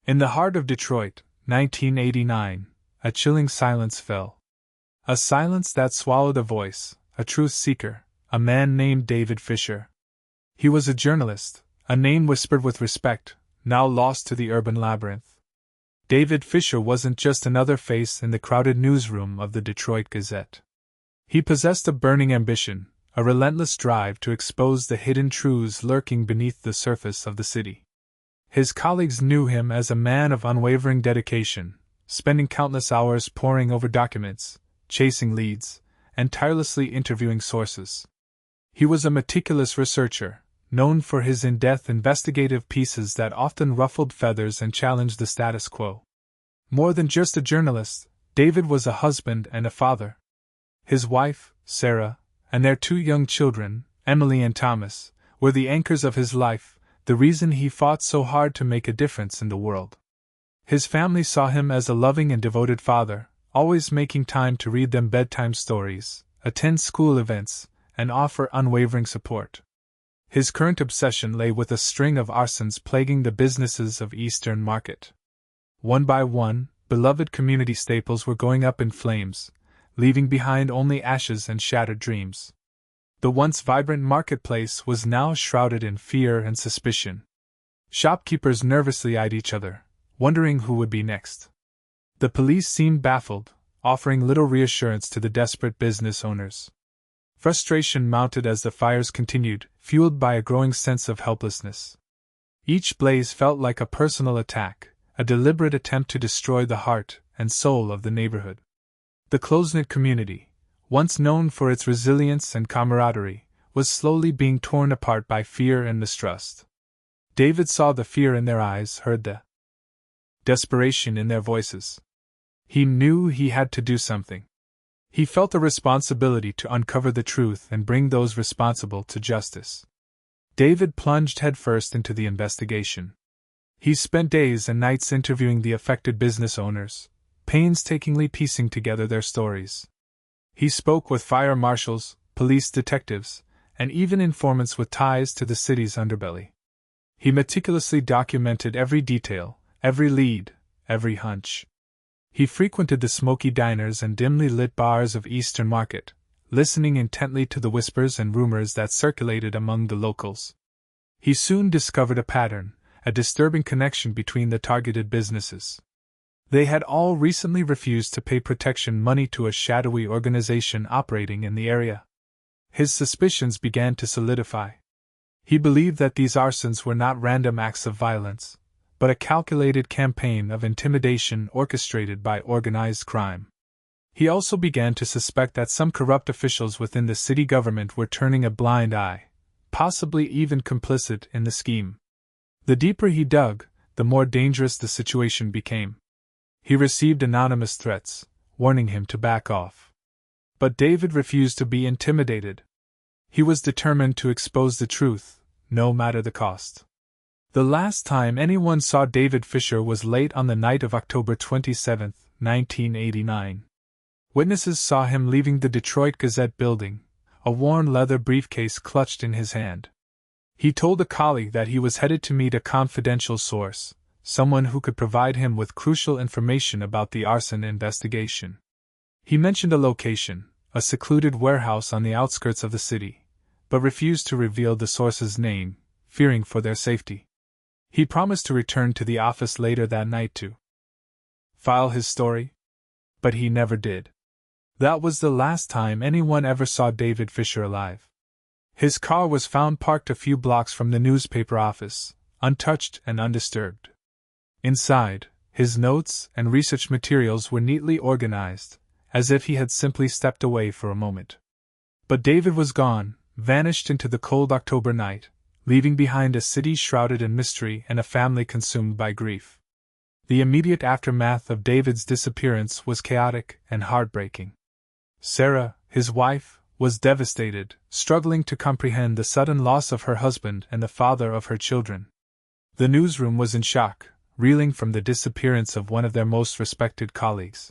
In the heart of Detroit, 1989, a chilling silence fell. A silence that swallowed a voice, a truth seeker, a man named David Fisher. He was a journalist, a name whispered with respect, now lost to the urban labyrinth. David Fisher wasn't just another face in the crowded newsroom of the Detroit Gazette. He possessed a burning ambition, a relentless drive to expose the hidden truths lurking beneath the surface of the city. His colleagues knew him as a man of unwavering dedication, spending countless hours poring over documents, chasing leads, and tirelessly interviewing sources. He was a meticulous researcher, known for his in-depth investigative pieces that often ruffled feathers and challenged the status quo. More than just a journalist, David was a husband and a father. His wife, Sarah, and their 2 young children, Emily and Thomas, were the anchors of his life, the reason he fought so hard to make a difference in the world. His family saw him as a loving and devoted father, always making time to read them bedtime stories, attend school events, and offer unwavering support. His current obsession lay with a string of arsons plaguing the businesses of Eastern Market. One by one, beloved community staples were going up in flames, leaving behind only ashes and shattered dreams. The once vibrant marketplace was now shrouded in fear and suspicion. Shopkeepers nervously eyed each other, wondering who would be next. The police seemed baffled, offering little reassurance to the desperate business owners. Frustration mounted as the fires continued, fueled by a growing sense of helplessness. Each blaze felt like a personal attack, a deliberate attempt to destroy the heart and soul of the neighborhood. The close-knit community, once known for its resilience and camaraderie, was slowly being torn apart by fear and mistrust. David saw the fear in their eyes, heard the desperation in their voices. He knew he had to do something. He felt a responsibility to uncover the truth and bring those responsible to justice. David plunged headfirst into the investigation. He spent days and nights interviewing the affected business owners, painstakingly piecing together their stories. He spoke with fire marshals, police detectives, and even informants with ties to the city's underbelly. He meticulously documented every detail, every lead, every hunch. He frequented the smoky diners and dimly lit bars of Eastern Market, listening intently to the whispers and rumors that circulated among the locals. He soon discovered a pattern, a disturbing connection between the targeted businesses. They had all recently refused to pay protection money to a shadowy organization operating in the area. His suspicions began to solidify. He believed that these arsons were not random acts of violence, but a calculated campaign of intimidation orchestrated by organized crime. He also began to suspect that some corrupt officials within the city government were turning a blind eye, possibly even complicit in the scheme. The deeper he dug, the more dangerous the situation became. He received anonymous threats, warning him to back off. But David refused to be intimidated. He was determined to expose the truth, no matter the cost. The last time anyone saw David Fisher was late on the night of October 27, 1989. Witnesses saw him leaving the Detroit Gazette building, a worn leather briefcase clutched in his hand. He told a colleague that he was headed to meet a confidential source, someone who could provide him with crucial information about the arson investigation. He mentioned a location, a secluded warehouse on the outskirts of the city, but refused to reveal the source's name, fearing for their safety. He promised to return to the office later that night to file his story, but he never did. That was the last time anyone ever saw David Fisher alive. His car was found parked a few blocks from the newspaper office, untouched and undisturbed. Inside, his notes and research materials were neatly organized, as if he had simply stepped away for a moment. But David was gone, vanished into the cold October night, leaving behind a city shrouded in mystery and a family consumed by grief. The immediate aftermath of David's disappearance was chaotic and heartbreaking. Sarah, his wife, was devastated, struggling to comprehend the sudden loss of her husband and the father of her children. The newsroom was in shock, reeling from the disappearance of one of their most respected colleagues.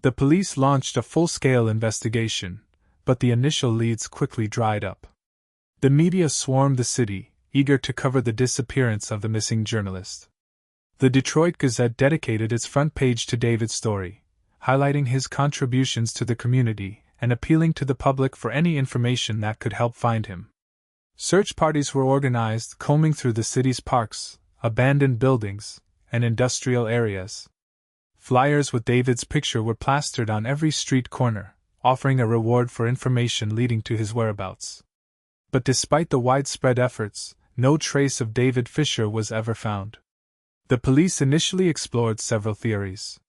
The police launched a full-scale investigation, but the initial leads quickly dried up. The media swarmed the city, eager to cover the disappearance of the missing journalist. The Detroit Gazette dedicated its front page to David's story, highlighting his contributions to the community and appealing to the public for any information that could help find him. Search parties were organized, combing through the city's parks, abandoned buildings, and industrial areas. Flyers with David's picture were plastered on every street corner, offering a reward for information leading to his whereabouts. But despite the widespread efforts, no trace of David Fisher was ever found. The police initially explored several theories.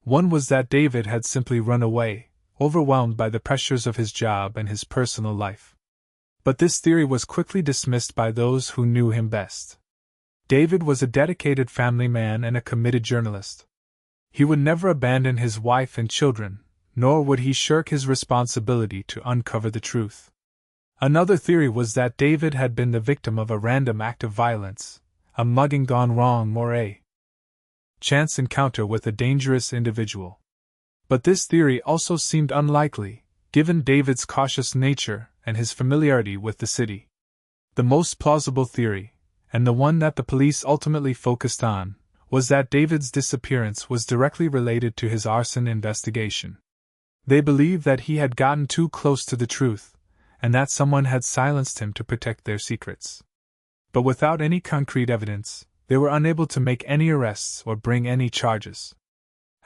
One was that David had simply run away, overwhelmed by the pressures of his job and his personal life. But this theory was quickly dismissed by those who knew him best. David was a dedicated family man and a committed journalist. He would never abandon his wife and children, nor would he shirk his responsibility to uncover the truth. Another theory was that David had been the victim of a random act of violence, a mugging gone wrong or a chance encounter with a dangerous individual. But this theory also seemed unlikely, given David's cautious nature and his familiarity with the city. The most plausible theory, and the one that the police ultimately focused on, was that David's disappearance was directly related to his arson investigation. They believed that he had gotten too close to the truth, and that someone had silenced him to protect their secrets. But without any concrete evidence, they were unable to make any arrests or bring any charges.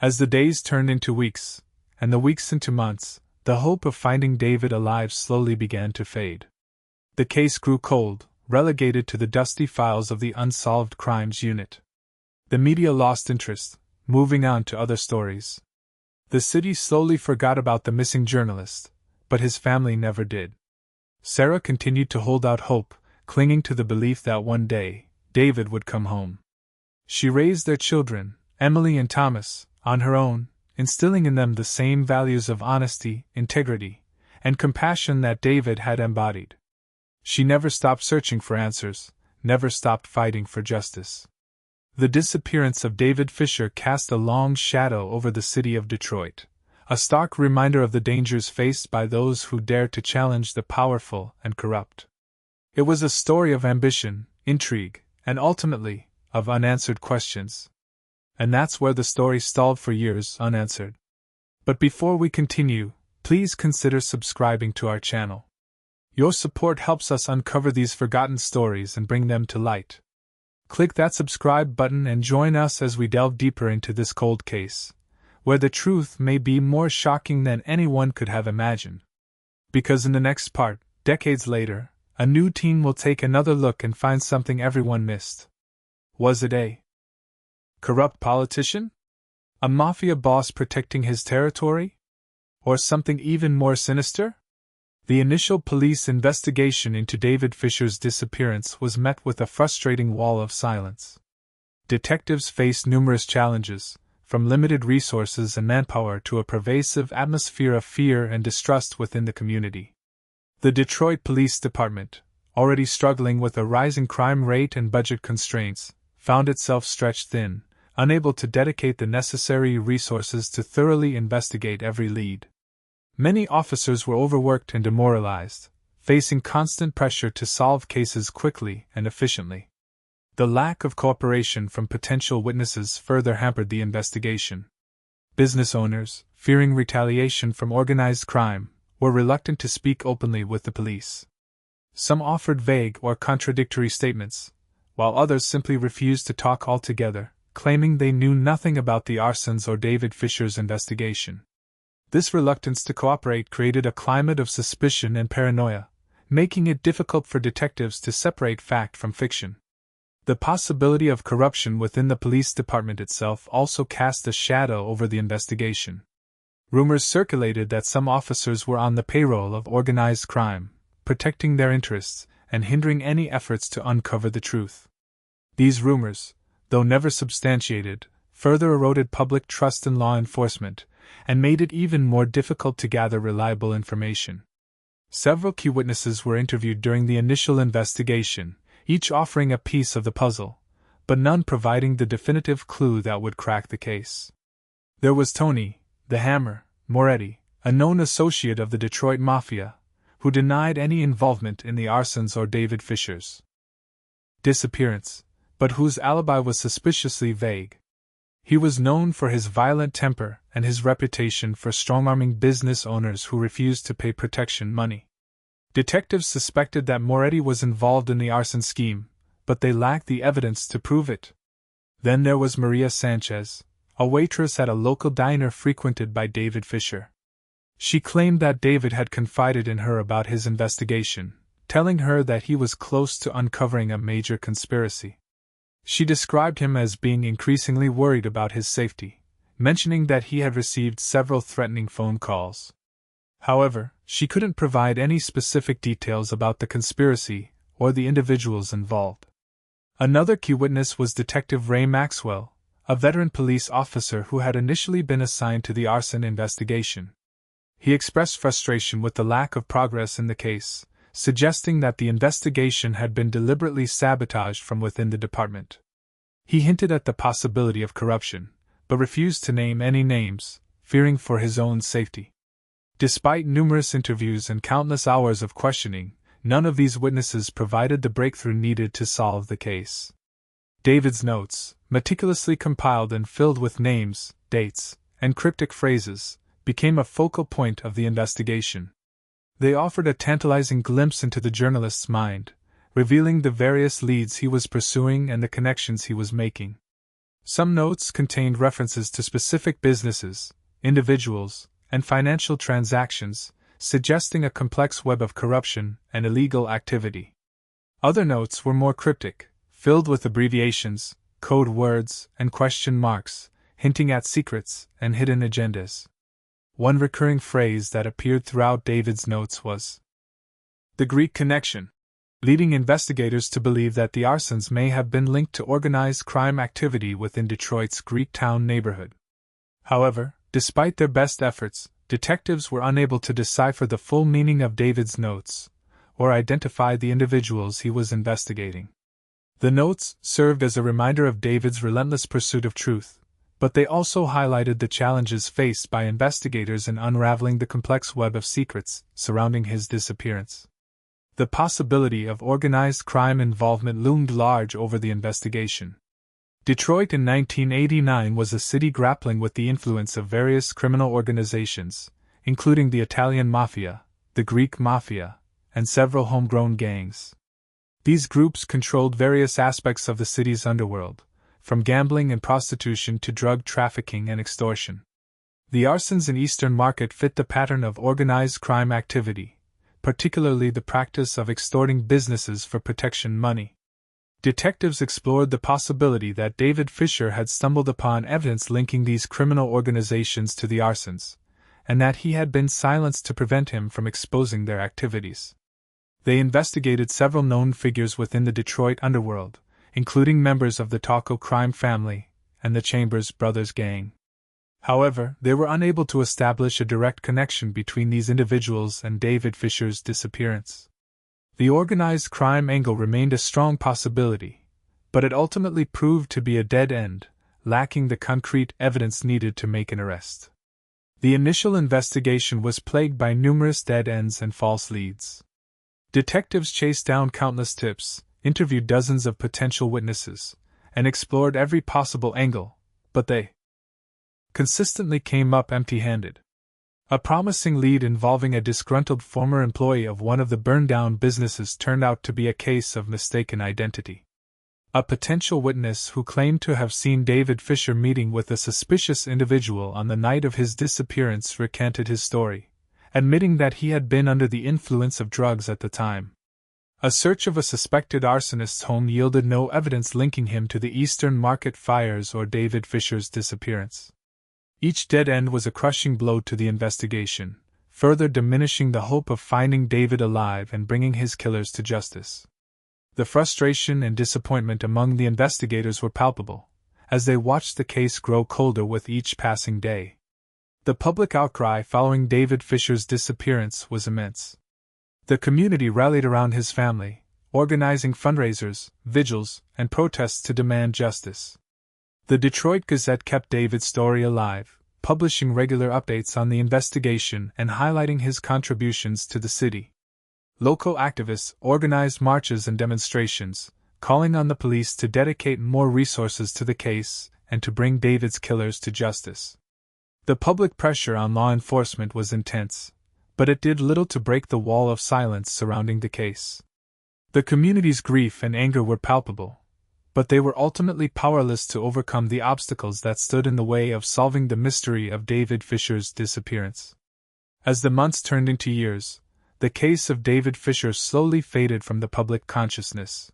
As the days turned into weeks, and the weeks into months, the hope of finding David alive slowly began to fade. The case grew cold, relegated to the dusty files of the Unsolved Crimes Unit. The media lost interest, moving on to other stories. The city slowly forgot about the missing journalist, but his family never did. Sarah continued to hold out hope, clinging to the belief that one day, David would come home. She raised their children, Emily and Thomas, on her own, instilling in them the same values of honesty, integrity, and compassion that David had embodied. She never stopped searching for answers, never stopped fighting for justice. The disappearance of David Fisher cast a long shadow over the city of Detroit, a stark reminder of the dangers faced by those who dare to challenge the powerful and corrupt. It was a story of ambition, intrigue, and ultimately, of unanswered questions. And that's where the story stalled for years unanswered. But before we continue, please consider subscribing to our channel. Your support helps us uncover these forgotten stories and bring them to light. Click that subscribe button and join us as we delve deeper into this cold case, where the truth may be more shocking than anyone could have imagined. Because in the next part, decades later, a new team will take another look and find something everyone missed. Was it a corrupt politician? A mafia boss protecting his territory? Or something even more sinister? The initial police investigation into David Fisher's disappearance was met with a frustrating wall of silence. Detectives faced numerous challenges, from limited resources and manpower to a pervasive atmosphere of fear and distrust within the community. The Detroit Police Department, already struggling with a rising crime rate and budget constraints, found itself stretched thin, unable to dedicate the necessary resources to thoroughly investigate every lead. Many officers were overworked and demoralized, facing constant pressure to solve cases quickly and efficiently. The lack of cooperation from potential witnesses further hampered the investigation. Business owners, fearing retaliation from organized crime, were reluctant to speak openly with the police. Some offered vague or contradictory statements, while others simply refused to talk altogether, claiming they knew nothing about the arsons or David Fisher's investigation. This reluctance to cooperate created a climate of suspicion and paranoia, making it difficult for detectives to separate fact from fiction. The possibility of corruption within the police department itself also cast a shadow over the investigation. Rumors circulated that some officers were on the payroll of organized crime, protecting their interests and hindering any efforts to uncover the truth. These rumors, though never substantiated, further eroded public trust in law enforcement and made it even more difficult to gather reliable information. Several key witnesses were interviewed during the initial investigation, each offering a piece of the puzzle, but none providing the definitive clue that would crack the case. There was Tony, the Hammer, Moretti, a known associate of the Detroit Mafia, who denied any involvement in the arsons or David Fisher's disappearance, but whose alibi was suspiciously vague. He was known for his violent temper and his reputation for strong-arming business owners who refused to pay protection money. Detectives suspected that Moretti was involved in the arson scheme, but they lacked the evidence to prove it. Then there was Maria Sanchez, a waitress at a local diner frequented by David Fisher. She claimed that David had confided in her about his investigation, telling her that he was close to uncovering a major conspiracy. She described him as being increasingly worried about his safety, mentioning that he had received several threatening phone calls. However, she couldn't provide any specific details about the conspiracy or the individuals involved. Another key witness was Detective Ray Maxwell, a veteran police officer who had initially been assigned to the arson investigation. He expressed frustration with the lack of progress in the case, suggesting that the investigation had been deliberately sabotaged from within the department. He hinted at the possibility of corruption, but refused to name any names, fearing for his own safety. Despite numerous interviews and countless hours of questioning, none of these witnesses provided the breakthrough needed to solve the case. David's notes, meticulously compiled and filled with names, dates, and cryptic phrases, became a focal point of the investigation. They offered a tantalizing glimpse into the journalist's mind, revealing the various leads he was pursuing and the connections he was making. Some notes contained references to specific businesses, individuals, and financial transactions, suggesting a complex web of corruption and illegal activity. Other notes were more cryptic, filled with abbreviations, code words, and question marks, hinting at secrets and hidden agendas. One recurring phrase that appeared throughout David's notes was the Greek connection, leading investigators to believe that the arsons may have been linked to organized crime activity within Detroit's Greektown neighborhood. However, despite their best efforts, detectives were unable to decipher the full meaning of David's notes, or identify the individuals he was investigating. The notes served as a reminder of David's relentless pursuit of truth, but they also highlighted the challenges faced by investigators in unraveling the complex web of secrets surrounding his disappearance. The possibility of organized crime involvement loomed large over the investigation. Detroit in 1989 was a city grappling with the influence of various criminal organizations, including the Italian Mafia, the Greek Mafia, and several homegrown gangs. These groups controlled various aspects of the city's underworld, from gambling and prostitution to drug trafficking and extortion. The arsons in Eastern Market fit the pattern of organized crime activity, particularly the practice of extorting businesses for protection money. Detectives explored the possibility that David Fisher had stumbled upon evidence linking these criminal organizations to the arsons, and that he had been silenced to prevent him from exposing their activities. They investigated several known figures within the Detroit underworld, including members of the Taco crime family and the Chambers Brothers gang. However, they were unable to establish a direct connection between these individuals and David Fisher's disappearance. The organized crime angle remained a strong possibility, but it ultimately proved to be a dead end, lacking the concrete evidence needed to make an arrest. The initial investigation was plagued by numerous dead ends and false leads. Detectives chased down countless tips, interviewed dozens of potential witnesses, and explored every possible angle, but they consistently came up empty-handed. A promising lead involving a disgruntled former employee of one of the burned-down businesses turned out to be a case of mistaken identity. A potential witness who claimed to have seen David Fisher meeting with a suspicious individual on the night of his disappearance recanted his story, admitting that he had been under the influence of drugs at the time. A search of a suspected arsonist's home yielded no evidence linking him to the Eastern Market fires or David Fisher's disappearance. Each dead end was a crushing blow to the investigation, further diminishing the hope of finding David alive and bringing his killers to justice. The frustration and disappointment among the investigators were palpable, as they watched the case grow colder with each passing day. The public outcry following David Fisher's disappearance was immense. The community rallied around his family, organizing fundraisers, vigils, and protests to demand justice. The Detroit Gazette kept David's story alive, publishing regular updates on the investigation and highlighting his contributions to the city. Local activists organized marches and demonstrations, calling on the police to dedicate more resources to the case and to bring David's killers to justice. The public pressure on law enforcement was intense, but it did little to break the wall of silence surrounding the case. The community's grief and anger were palpable, but they were ultimately powerless to overcome the obstacles that stood in the way of solving the mystery of David Fisher's disappearance. As the months turned into years, the case of David Fisher slowly faded from the public consciousness.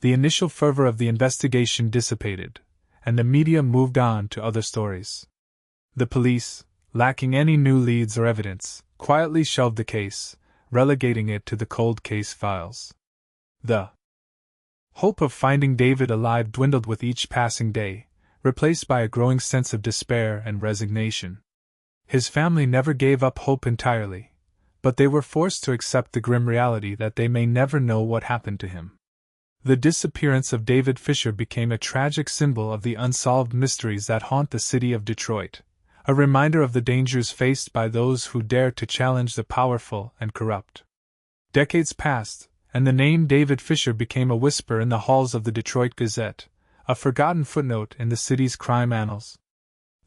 The initial fervor of the investigation dissipated, and the media moved on to other stories. The police, lacking any new leads or evidence, quietly shelved the case, relegating it to the cold case files. The hope of finding David alive dwindled with each passing day, replaced by a growing sense of despair and resignation. His family never gave up hope entirely, but they were forced to accept the grim reality that they may never know what happened to him. The disappearance of David Fisher became a tragic symbol of the unsolved mysteries that haunt the city of Detroit, a reminder of the dangers faced by those who dare to challenge the powerful and corrupt. Decades passed, and the name David Fisher became a whisper in the halls of the Detroit Gazette, a forgotten footnote in the city's crime annals.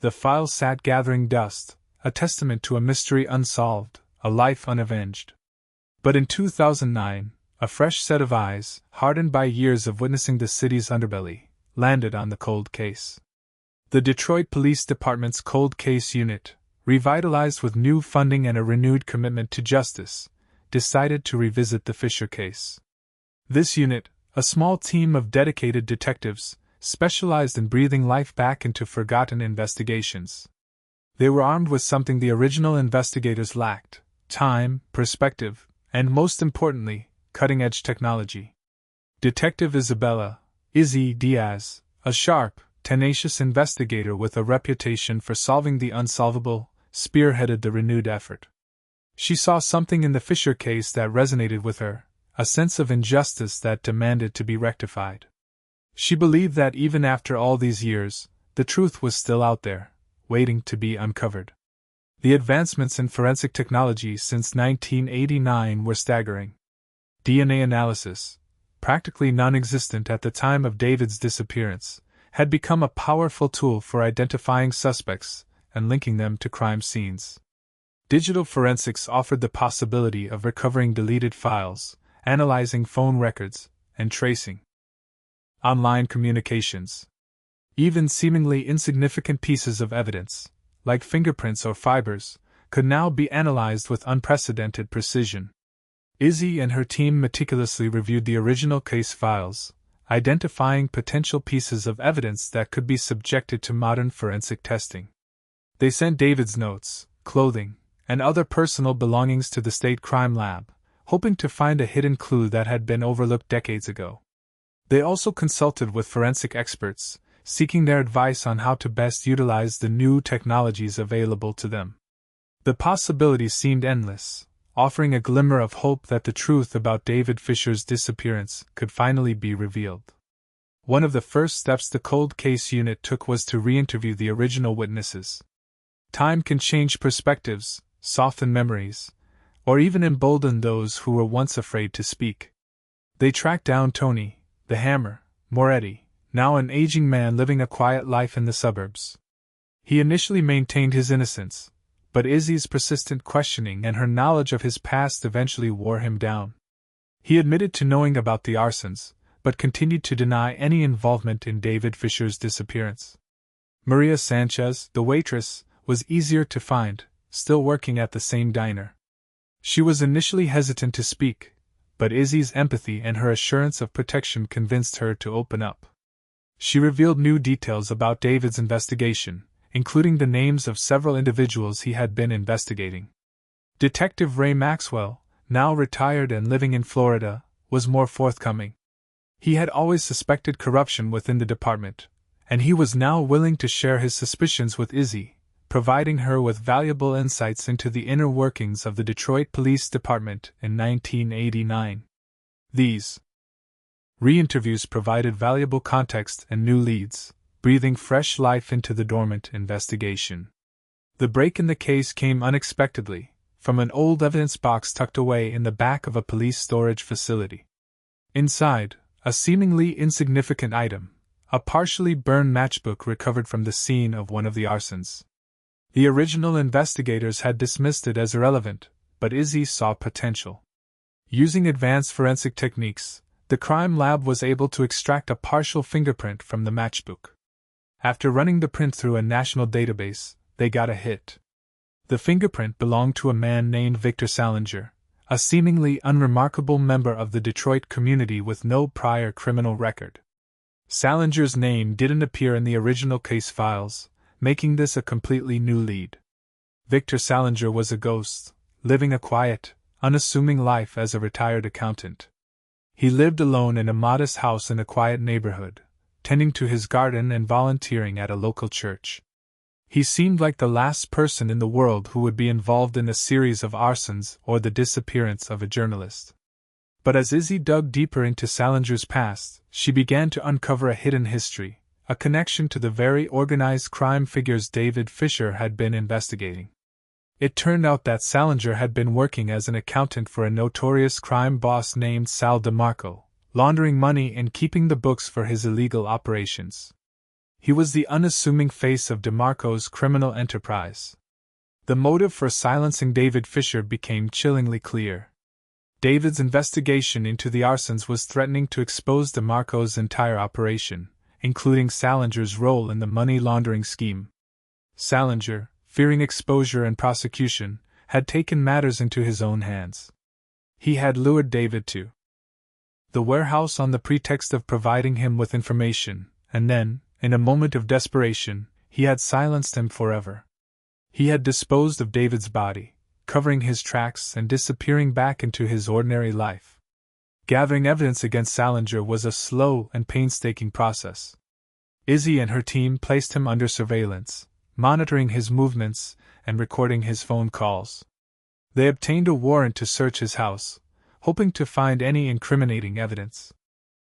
The file sat gathering dust, a testament to a mystery unsolved, a life unavenged. But in 2009, a fresh set of eyes, hardened by years of witnessing the city's underbelly, landed on the cold case. The Detroit Police Department's Cold Case Unit, revitalized with new funding and a renewed commitment to justice, decided to revisit the Fisher case. This unit, a small team of dedicated detectives, specialized in breathing life back into forgotten investigations. They were armed with something the original investigators lacked: time, perspective, and most importantly, cutting-edge technology. Detective Isabella Izzy Diaz, a sharp, tenacious investigator with a reputation for solving the unsolvable, spearheaded the renewed effort. She saw something in the Fisher case that resonated with her, a sense of injustice that demanded to be rectified. She believed that even after all these years, the truth was still out there, waiting to be uncovered. The advancements in forensic technology since 1989 were staggering. DNA analysis, practically non-existent at the time of David's disappearance, had become a powerful tool for identifying suspects and linking them to crime scenes. Digital forensics offered the possibility of recovering deleted files, analyzing phone records, and tracing online communications. Even seemingly insignificant pieces of evidence, like fingerprints or fibers, could now be analyzed with unprecedented precision. Izzy and her team meticulously reviewed the original case files, identifying potential pieces of evidence that could be subjected to modern forensic testing. They sent David's notes, clothing, and other personal belongings to the state crime lab, hoping to find a hidden clue that had been overlooked decades ago. They also consulted with forensic experts, seeking their advice on how to best utilize the new technologies available to them. The possibilities seemed endless, offering a glimmer of hope that the truth about David Fisher's disappearance could finally be revealed. One of the first steps the Cold Case Unit took was to re-interview the original witnesses. Time can change perspectives, soften memories, or even embolden those who were once afraid to speak. They tracked down Tony, the Hammer, Moretti, now an aging man living a quiet life in the suburbs. He initially maintained his innocence, but Izzy's persistent questioning and her knowledge of his past eventually wore him down. He admitted to knowing about the arsons, but continued to deny any involvement in David Fisher's disappearance. Maria Sanchez, the waitress, was easier to find, still working at the same diner. She was initially hesitant to speak, but Izzy's empathy and her assurance of protection convinced her to open up. She revealed new details about David's investigation, including the names of several individuals he had been investigating. Detective Ray Maxwell, now retired and living in Florida, was more forthcoming. He had always suspected corruption within the department, and he was now willing to share his suspicions with Izzy, providing her with valuable insights into the inner workings of the Detroit Police Department in 1989. These re-interviews provided valuable context and new leads, breathing fresh life into the dormant investigation. The break in the case came unexpectedly, from an old evidence box tucked away in the back of a police storage facility. Inside, a seemingly insignificant item, a partially burned matchbook recovered from the scene of one of the arsons. The original investigators had dismissed it as irrelevant, but Izzy saw potential. Using advanced forensic techniques, the crime lab was able to extract a partial fingerprint from the matchbook. After running the print through a national database, they got a hit. The fingerprint belonged to a man named Victor Salinger, a seemingly unremarkable member of the Detroit community with no prior criminal record. Salinger's name didn't appear in the original case files, making this a completely new lead. Victor Salinger was a ghost, living a quiet, unassuming life as a retired accountant. He lived alone in a modest house in a quiet neighborhood, tending to his garden and volunteering at a local church. He seemed like the last person in the world who would be involved in a series of arsons or the disappearance of a journalist. But as Izzy dug deeper into Salinger's past, she began to uncover a hidden history, a connection to the very organized crime figures David Fisher had been investigating. It turned out that Salinger had been working as an accountant for a notorious crime boss named Sal DeMarco, laundering money and keeping the books for his illegal operations. He was the unassuming face of DeMarco's criminal enterprise. The motive for silencing David Fisher became chillingly clear. David's investigation into the arsons was threatening to expose DeMarco's entire operation, including Salinger's role in the money laundering scheme. Salinger, fearing exposure and prosecution, had taken matters into his own hands. He had lured David to the warehouse on the pretext of providing him with information, and then, in a moment of desperation, he had silenced him forever. He had disposed of David's body, covering his tracks and disappearing back into his ordinary life. Gathering evidence against Salinger was a slow and painstaking process. Izzy and her team placed him under surveillance, monitoring his movements and recording his phone calls. They obtained a warrant to search his house, hoping to find any incriminating evidence.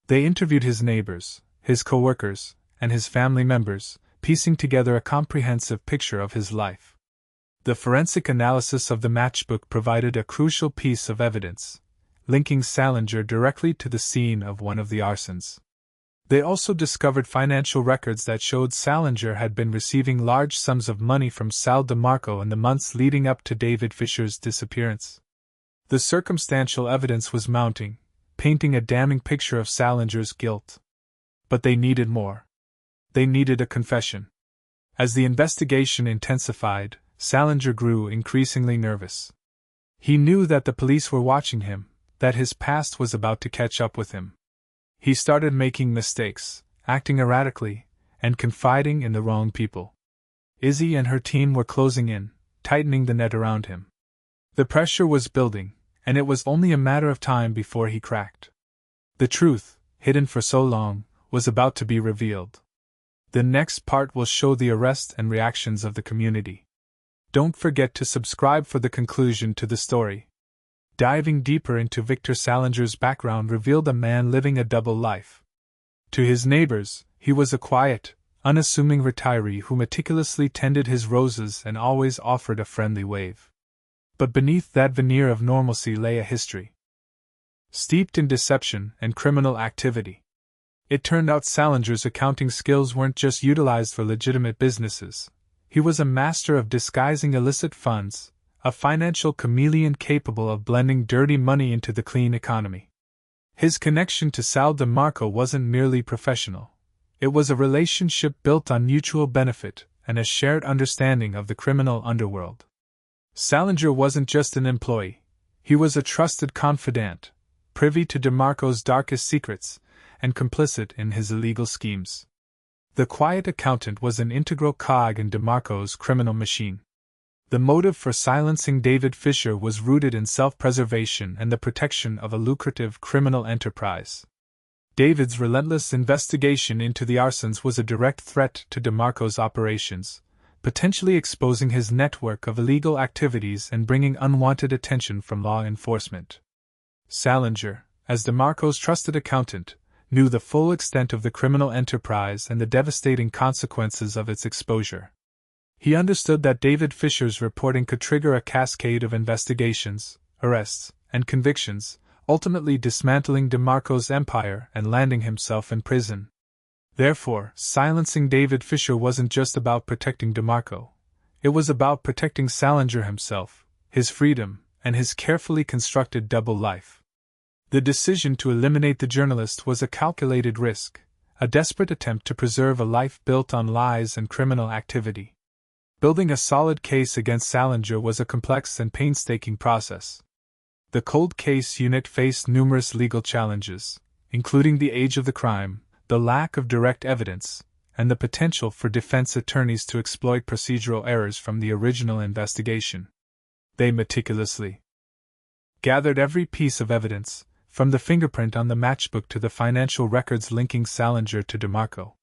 They interviewed his neighbors, his co-workers, and his family members, piecing together a comprehensive picture of his life. The forensic analysis of the matchbook provided a crucial piece of evidence, linking Salinger directly to the scene of one of the arsons. They also discovered financial records that showed Salinger had been receiving large sums of money from Sal DeMarco in the months leading up to David Fisher's disappearance. The circumstantial evidence was mounting, painting a damning picture of Salinger's guilt. But they needed more. They needed a confession. As the investigation intensified, Salinger grew increasingly nervous. He knew that the police were watching him, that his past was about to catch up with him. He started making mistakes, acting erratically, and confiding in the wrong people. Izzy and her team were closing in, tightening the net around him. The pressure was building, and it was only a matter of time before he cracked. The truth, hidden for so long, was about to be revealed. The next part will show the arrest and reactions of the community. Don't forget to subscribe for the conclusion to the story. Diving deeper into Victor Salinger's background revealed a man living a double life. To his neighbors, he was a quiet, unassuming retiree who meticulously tended his roses and always offered a friendly wave. But beneath that veneer of normalcy lay a history, steeped in deception and criminal activity. It turned out Salinger's accounting skills weren't just utilized for legitimate businesses. He was a master of disguising illicit funds, a financial chameleon capable of blending dirty money into the clean economy. His connection to Sal DeMarco wasn't merely professional. It was a relationship built on mutual benefit and a shared understanding of the criminal underworld. Salinger wasn't just an employee. He was a trusted confidant, privy to DeMarco's darkest secrets, and complicit in his illegal schemes. The quiet accountant was an integral cog in DeMarco's criminal machine. The motive for silencing David Fisher was rooted in self-preservation and the protection of a lucrative criminal enterprise. David's relentless investigation into the arsons was a direct threat to DeMarco's operations, potentially exposing his network of illegal activities and bringing unwanted attention from law enforcement. Salinger, as DeMarco's trusted accountant, knew the full extent of the criminal enterprise and the devastating consequences of its exposure. He understood that David Fisher's reporting could trigger a cascade of investigations, arrests, and convictions, ultimately dismantling DeMarco's empire and landing himself in prison. Therefore, silencing David Fisher wasn't just about protecting DeMarco. It was about protecting Salinger himself, his freedom, and his carefully constructed double life. The decision to eliminate the journalist was a calculated risk, a desperate attempt to preserve a life built on lies and criminal activity. Building a solid case against Salinger was a complex and painstaking process. The cold case unit faced numerous legal challenges, including the age of the crime, the lack of direct evidence, and the potential for defense attorneys to exploit procedural errors from the original investigation. They meticulously gathered every piece of evidence, from the fingerprint on the matchbook to the financial records linking Salinger to DeMarco.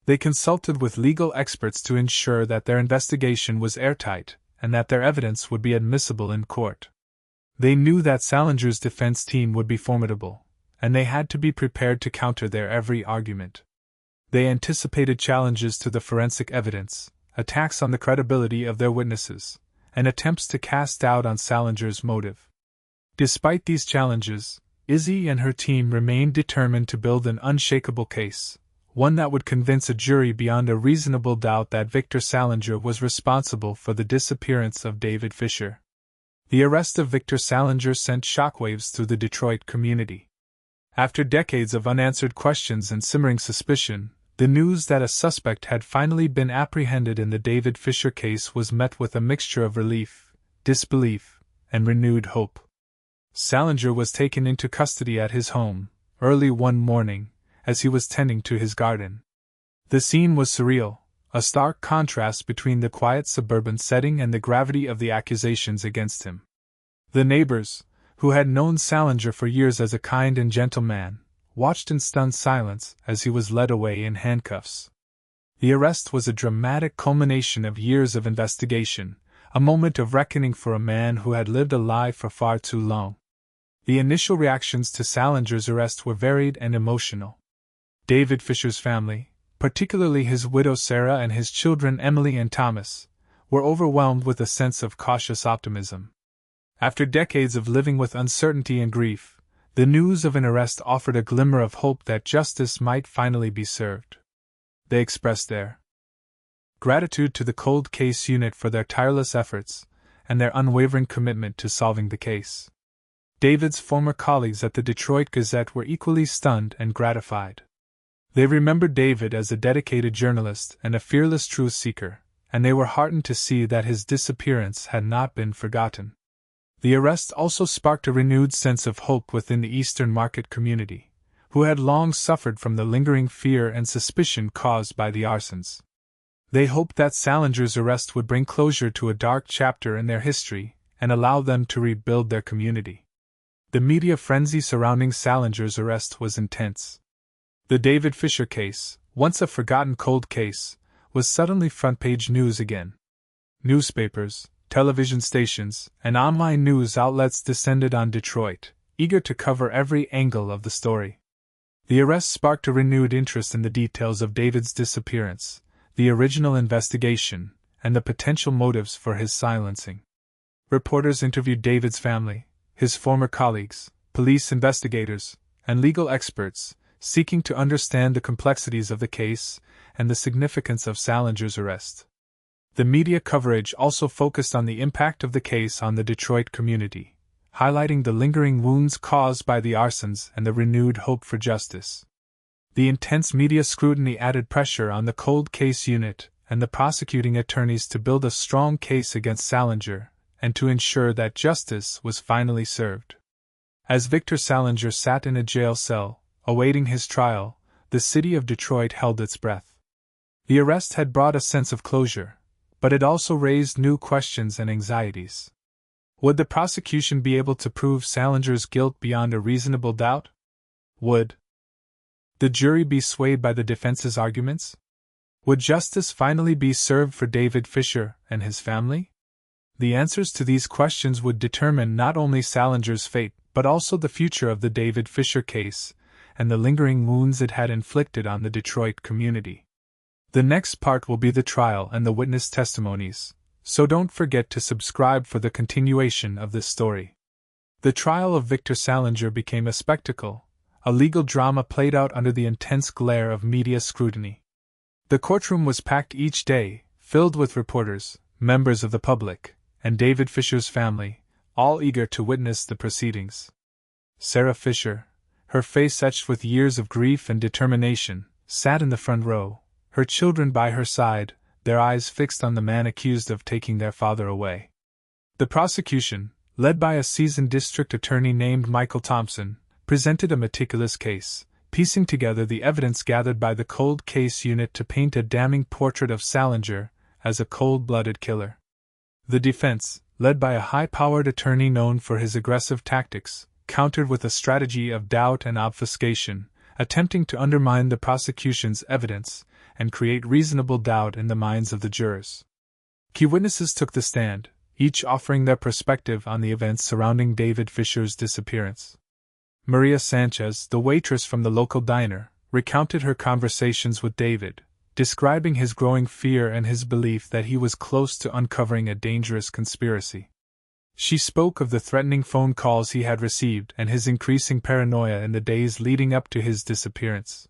They consulted with legal experts to ensure that their investigation was airtight and that their evidence would be admissible in court. They knew that Salinger's defense team would be formidable, and they had to be prepared to counter their every argument. They anticipated challenges to the forensic evidence, attacks on the credibility of their witnesses, and attempts to cast doubt on Salinger's motive. Despite these challenges, Izzy and her team remained determined to build an unshakable case, one that would convince a jury beyond a reasonable doubt that Victor Salinger was responsible for the disappearance of David Fisher. The arrest of Victor Salinger sent shockwaves through the Detroit community. After decades of unanswered questions and simmering suspicion, the news that a suspect had finally been apprehended in the David Fisher case was met with a mixture of relief, disbelief, and renewed hope. Salinger was taken into custody at his home, early one morning, as he was tending to his garden. The scene was surreal, a stark contrast between the quiet suburban setting and the gravity of the accusations against him. The neighbors, who had known Salinger for years as a kind and gentle man, watched in stunned silence as he was led away in handcuffs. The arrest was a dramatic culmination of years of investigation, a moment of reckoning for a man who had lived a lie for far too long. The initial reactions to Salinger's arrest were varied and emotional. David Fisher's family, particularly his widow Sarah and his children Emily and Thomas, were overwhelmed with a sense of cautious optimism. After decades of living with uncertainty and grief, the news of an arrest offered a glimmer of hope that justice might finally be served. They expressed their gratitude to the cold case unit for their tireless efforts and their unwavering commitment to solving the case. David's former colleagues at the Detroit Gazette were equally stunned and gratified. They remembered David as a dedicated journalist and a fearless truth seeker, and they were heartened to see that his disappearance had not been forgotten. The arrest also sparked a renewed sense of hope within the Eastern Market community, who had long suffered from the lingering fear and suspicion caused by the arsons. They hoped that Salinger's arrest would bring closure to a dark chapter in their history and allow them to rebuild their community. The media frenzy surrounding Salinger's arrest was intense. The David Fisher case, once a forgotten cold case, was suddenly front-page news again. Newspapers, television stations, and online news outlets descended on Detroit, eager to cover every angle of the story. The arrest sparked a renewed interest in the details of David's disappearance, the original investigation, and the potential motives for his silencing. Reporters interviewed David's family, his former colleagues, police investigators, and legal experts, seeking to understand the complexities of the case and the significance of Salinger's arrest. The media coverage also focused on the impact of the case on the Detroit community, highlighting the lingering wounds caused by the arsons and the renewed hope for justice. The intense media scrutiny added pressure on the cold case unit and the prosecuting attorneys to build a strong case against Salinger and to ensure that justice was finally served. As Victor Salinger sat in a jail cell, awaiting his trial, the city of Detroit held its breath. The arrest had brought a sense of closure, but it also raised new questions and anxieties. Would the prosecution be able to prove Salinger's guilt beyond a reasonable doubt? Would the jury be swayed by the defense's arguments? Would justice finally be served for David Fisher and his family? The answers to these questions would determine not only Salinger's fate but also the future of the David Fisher case and the lingering wounds it had inflicted on the Detroit community. The next part will be the trial and the witness testimonies, so don't forget to subscribe for the continuation of this story. The trial of Victor Salinger became a spectacle, a legal drama played out under the intense glare of media scrutiny. The courtroom was packed each day, filled with reporters, members of the public, and David Fisher's family, all eager to witness the proceedings. Sarah Fisher, her face etched with years of grief and determination, sat in the front row, her children by her side, their eyes fixed on the man accused of taking their father away. The prosecution, led by a seasoned district attorney named Michael Thompson, presented a meticulous case, piecing together the evidence gathered by the cold case unit to paint a damning portrait of Salinger as a cold-blooded killer. The defense, led by a high-powered attorney known for his aggressive tactics, countered with a strategy of doubt and obfuscation, attempting to undermine the prosecution's evidence and create reasonable doubt in the minds of the jurors. Key witnesses took the stand, each offering their perspective on the events surrounding David Fisher's disappearance. Maria Sanchez, the waitress from the local diner, recounted her conversations with David, describing his growing fear and his belief that he was close to uncovering a dangerous conspiracy. She spoke of the threatening phone calls he had received and his increasing paranoia in the days leading up to his disappearance.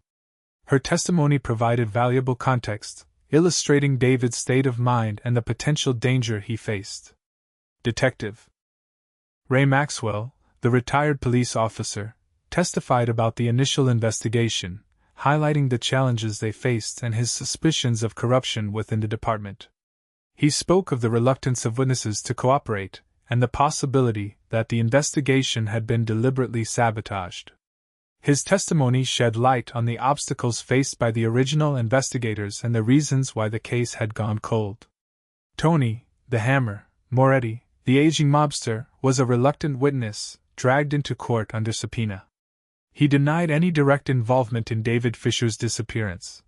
Her testimony provided valuable context, illustrating David's state of mind and the potential danger he faced. Detective Ray Maxwell, the retired police officer, testified about the initial investigation, highlighting the challenges they faced and his suspicions of corruption within the department. He spoke of the reluctance of witnesses to cooperate, and the possibility that the investigation had been deliberately sabotaged. His testimony shed light on the obstacles faced by the original investigators and the reasons why the case had gone cold. Tony, the Hammer, Moretti, the aging mobster, was a reluctant witness, dragged into court under subpoena. He denied any direct involvement in David Fisher's disappearance,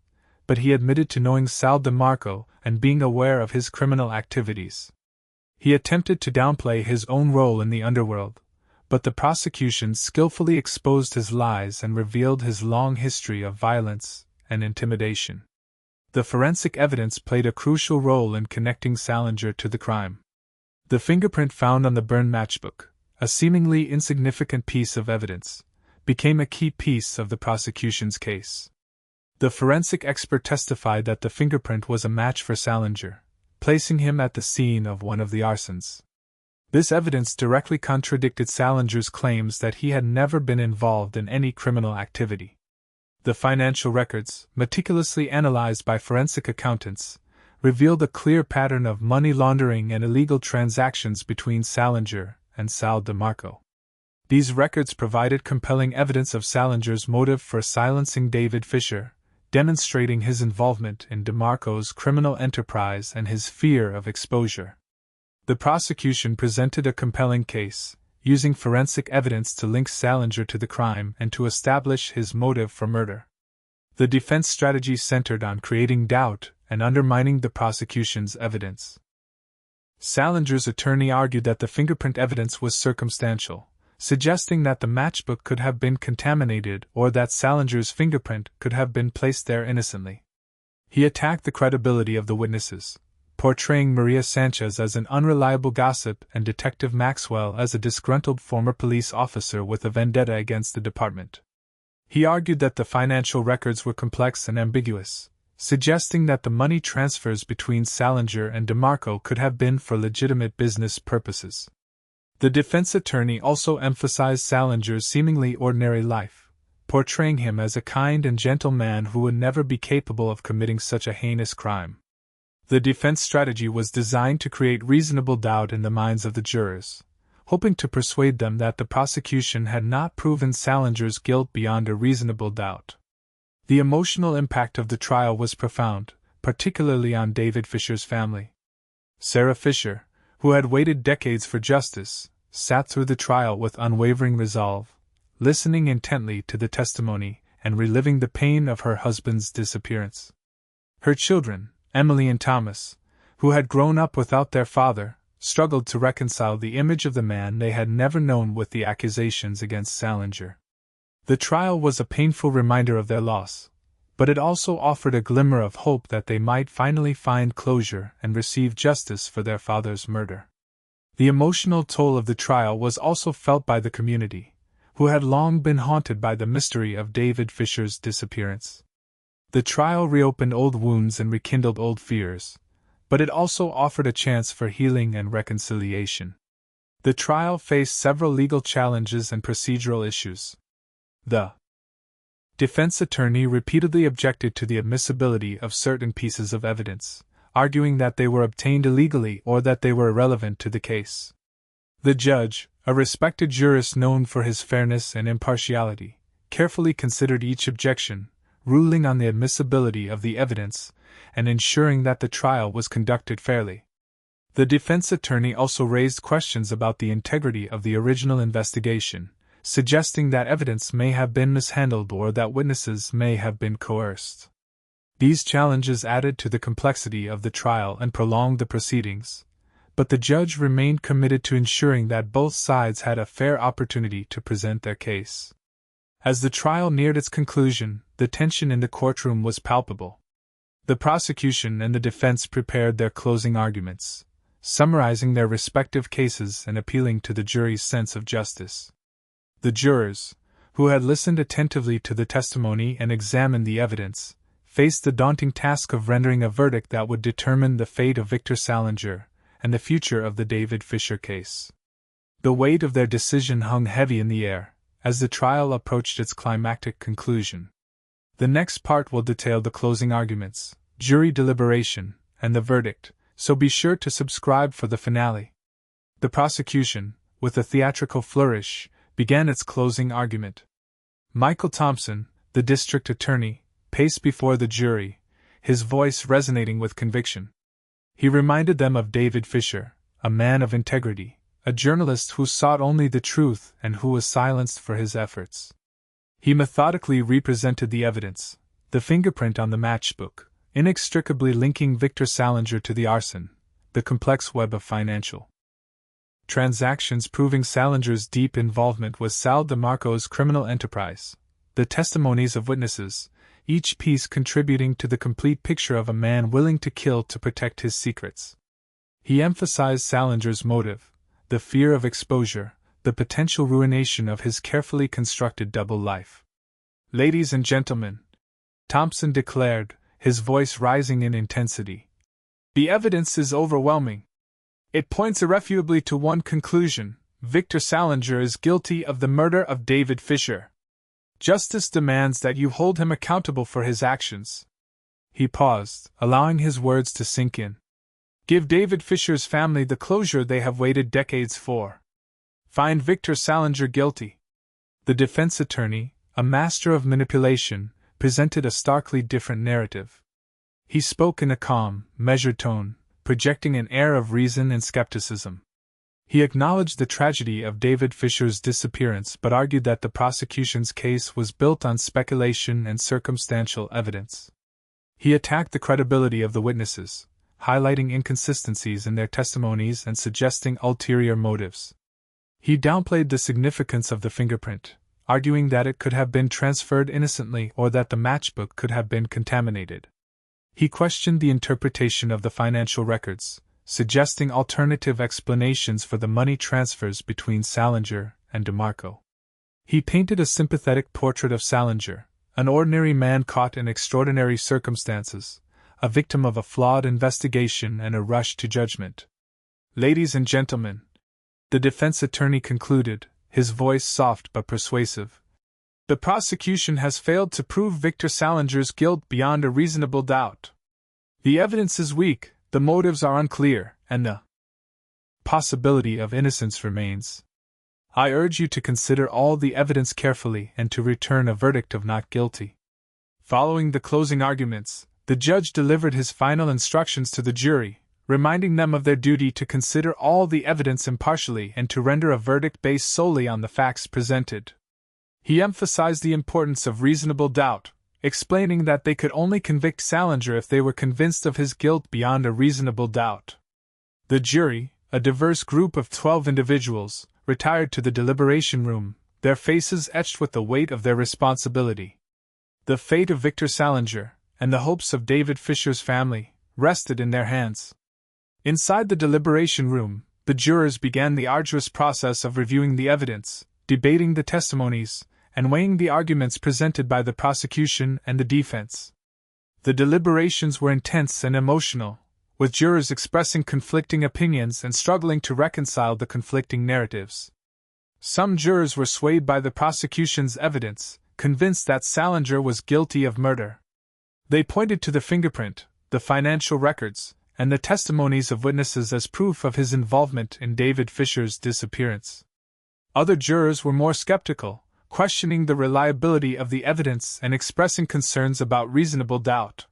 but he admitted to knowing Sal DeMarco and being aware of his criminal activities. He attempted to downplay his own role in the underworld, but the prosecution skillfully exposed his lies and revealed his long history of violence and intimidation. The forensic evidence played a crucial role in connecting Salinger to the crime. The fingerprint found on the burned matchbook, a seemingly insignificant piece of evidence, became a key piece of the prosecution's case. The forensic expert testified that the fingerprint was a match for Salinger, placing him at the scene of one of the arsons. This evidence directly contradicted Salinger's claims that he had never been involved in any criminal activity. The financial records, meticulously analyzed by forensic accountants, revealed a clear pattern of money laundering and illegal transactions between Salinger and Sal DeMarco. These records provided compelling evidence of Salinger's motive for silencing David Fisher, demonstrating his involvement in DeMarco's criminal enterprise and his fear of exposure. The prosecution presented a compelling case, using forensic evidence to link Salinger to the crime and to establish his motive for murder. The defense strategy centered on creating doubt and undermining the prosecution's evidence. Salinger's attorney argued that the fingerprint evidence was circumstantial, suggesting that the matchbook could have been contaminated or that Salinger's fingerprint could have been placed there innocently. He attacked the credibility of the witnesses, portraying Maria Sanchez as an unreliable gossip and Detective Maxwell as a disgruntled former police officer with a vendetta against the department. He argued that the financial records were complex and ambiguous, suggesting that the money transfers between Salinger and DeMarco could have been for legitimate business purposes. The defense attorney also emphasized Salinger's seemingly ordinary life, portraying him as a kind and gentle man who would never be capable of committing such a heinous crime. The defense strategy was designed to create reasonable doubt in the minds of the jurors, hoping to persuade them that the prosecution had not proven Salinger's guilt beyond a reasonable doubt. The emotional impact of the trial was profound, particularly on David Fisher's family. Sarah Fisher, who had waited decades for justice, sat through the trial with unwavering resolve, listening intently to the testimony and reliving the pain of her husband's disappearance. Her children, Emily and Thomas, who had grown up without their father, struggled to reconcile the image of the man they had never known with the accusations against Salinger. The trial was a painful reminder of their loss, but it also offered a glimmer of hope that they might finally find closure and receive justice for their father's murder. The emotional toll of the trial was also felt by the community, who had long been haunted by the mystery of David Fisher's disappearance. The trial reopened old wounds and rekindled old fears, but it also offered a chance for healing and reconciliation. The trial faced several legal challenges and procedural issues. The defense attorney repeatedly objected to the admissibility of certain pieces of evidence, arguing that they were obtained illegally or that they were irrelevant to the case. The judge, a respected jurist known for his fairness and impartiality, carefully considered each objection, ruling on the admissibility of the evidence and ensuring that the trial was conducted fairly. The defense attorney also raised questions about the integrity of the original investigation, suggesting that evidence may have been mishandled or that witnesses may have been coerced. These challenges added to the complexity of the trial and prolonged the proceedings, but the judge remained committed to ensuring that both sides had a fair opportunity to present their case. As the trial neared its conclusion, the tension in the courtroom was palpable. The prosecution and the defense prepared their closing arguments, summarizing their respective cases and appealing to the jury's sense of justice. The jurors, who had listened attentively to the testimony and examined the evidence, faced the daunting task of rendering a verdict that would determine the fate of Victor Salinger and the future of the David Fisher case. The weight of their decision hung heavy in the air as the trial approached its climactic conclusion. The next part will detail the closing arguments, jury deliberation, and the verdict, so be sure to subscribe for the finale. The prosecution, with a theatrical flourish, began its closing argument. Michael Thompson, the district attorney, paced before the jury, his voice resonating with conviction. He reminded them of David Fisher, a man of integrity, a journalist who sought only the truth and who was silenced for his efforts. He methodically represented the evidence, the fingerprint on the matchbook, inextricably linking Victor Salinger to the arson, the complex web of financial transactions proving Salinger's deep involvement with Sal DeMarco's criminal enterprise, the testimonies of witnesses, each piece contributing to the complete picture of a man willing to kill to protect his secrets. He emphasized Salinger's motive, the fear of exposure, the potential ruination of his carefully constructed double life. "Ladies and gentlemen," Thompson declared, his voice rising in intensity, "the evidence is overwhelming. It points irrefutably to one conclusion: Victor Salinger is guilty of the murder of David Fisher. Justice demands that you hold him accountable for his actions." He paused, allowing his words to sink in. "Give David Fisher's family the closure they have waited decades for. Find Victor Salinger guilty." The defense attorney, a master of manipulation, presented a starkly different narrative. He spoke in a calm, measured tone, projecting an air of reason and skepticism. He acknowledged the tragedy of David Fisher's disappearance but argued that the prosecution's case was built on speculation and circumstantial evidence. He attacked the credibility of the witnesses, highlighting inconsistencies in their testimonies and suggesting ulterior motives. He downplayed the significance of the fingerprint, arguing that it could have been transferred innocently or that the matchbook could have been contaminated. He questioned the interpretation of the financial records, suggesting alternative explanations for the money transfers between Salinger and DeMarco. He painted a sympathetic portrait of Salinger, an ordinary man caught in extraordinary circumstances, a victim of a flawed investigation and a rush to judgment. "Ladies and gentlemen," the defense attorney concluded, his voice soft but persuasive, "the prosecution has failed to prove Victor Salinger's guilt beyond a reasonable doubt. The evidence is weak, the motives are unclear, and the possibility of innocence remains. I urge you to consider all the evidence carefully and to return a verdict of not guilty." Following the closing arguments, the judge delivered his final instructions to the jury, reminding them of their duty to consider all the evidence impartially and to render a verdict based solely on the facts presented. He emphasized the importance of reasonable doubt, explaining that they could only convict Salinger if they were convinced of his guilt beyond a reasonable doubt. The jury, a diverse group of 12 individuals, retired to the deliberation room, their faces etched with the weight of their responsibility. The fate of Victor Salinger, and the hopes of David Fisher's family, rested in their hands. Inside the deliberation room, The jurors began the arduous process of reviewing the evidence, debating the testimonies, and weighing the arguments presented by the prosecution and the defense. The deliberations were intense and emotional, with jurors expressing conflicting opinions and struggling to reconcile the conflicting narratives. Some jurors were swayed by the prosecution's evidence, convinced that Salinger was guilty of murder. They pointed to the fingerprint, the financial records, and the testimonies of witnesses as proof of his involvement in David Fisher's disappearance. Other jurors were more skeptical, questioning the reliability of the evidence and expressing concerns about reasonable doubt.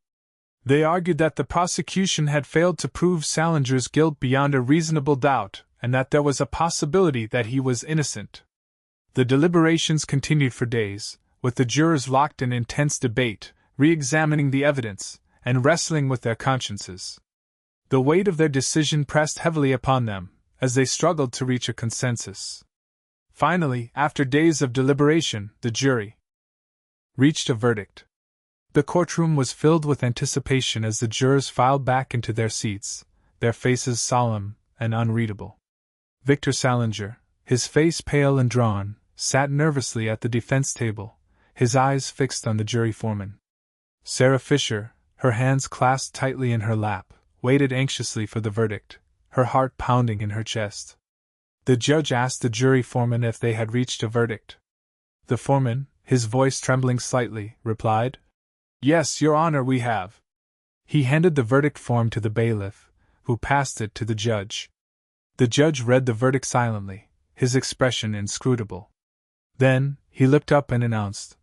They argued that the prosecution had failed to prove Salinger's guilt beyond a reasonable doubt, and that there was a possibility that he was innocent. The deliberations continued for days, with the jurors locked in intense debate, re-examining the evidence, and wrestling with their consciences. The weight of their decision pressed heavily upon them, as they struggled to reach a consensus. Finally, after days of deliberation, the jury reached a verdict. The courtroom was filled with anticipation as the jurors filed back into their seats, their faces solemn and unreadable. Victor Salinger, his face pale and drawn, sat nervously at the defense table, his eyes fixed on the jury foreman. Sarah Fisher, her hands clasped tightly in her lap, waited anxiously for the verdict, her heart pounding in her chest. The judge asked the jury foreman if they had reached a verdict. The foreman, his voice trembling slightly, replied, "Yes, Your Honor, we have." He handed the verdict form to the bailiff, who passed it to the judge. The judge read the verdict silently, his expression inscrutable. Then, he looked up and announced,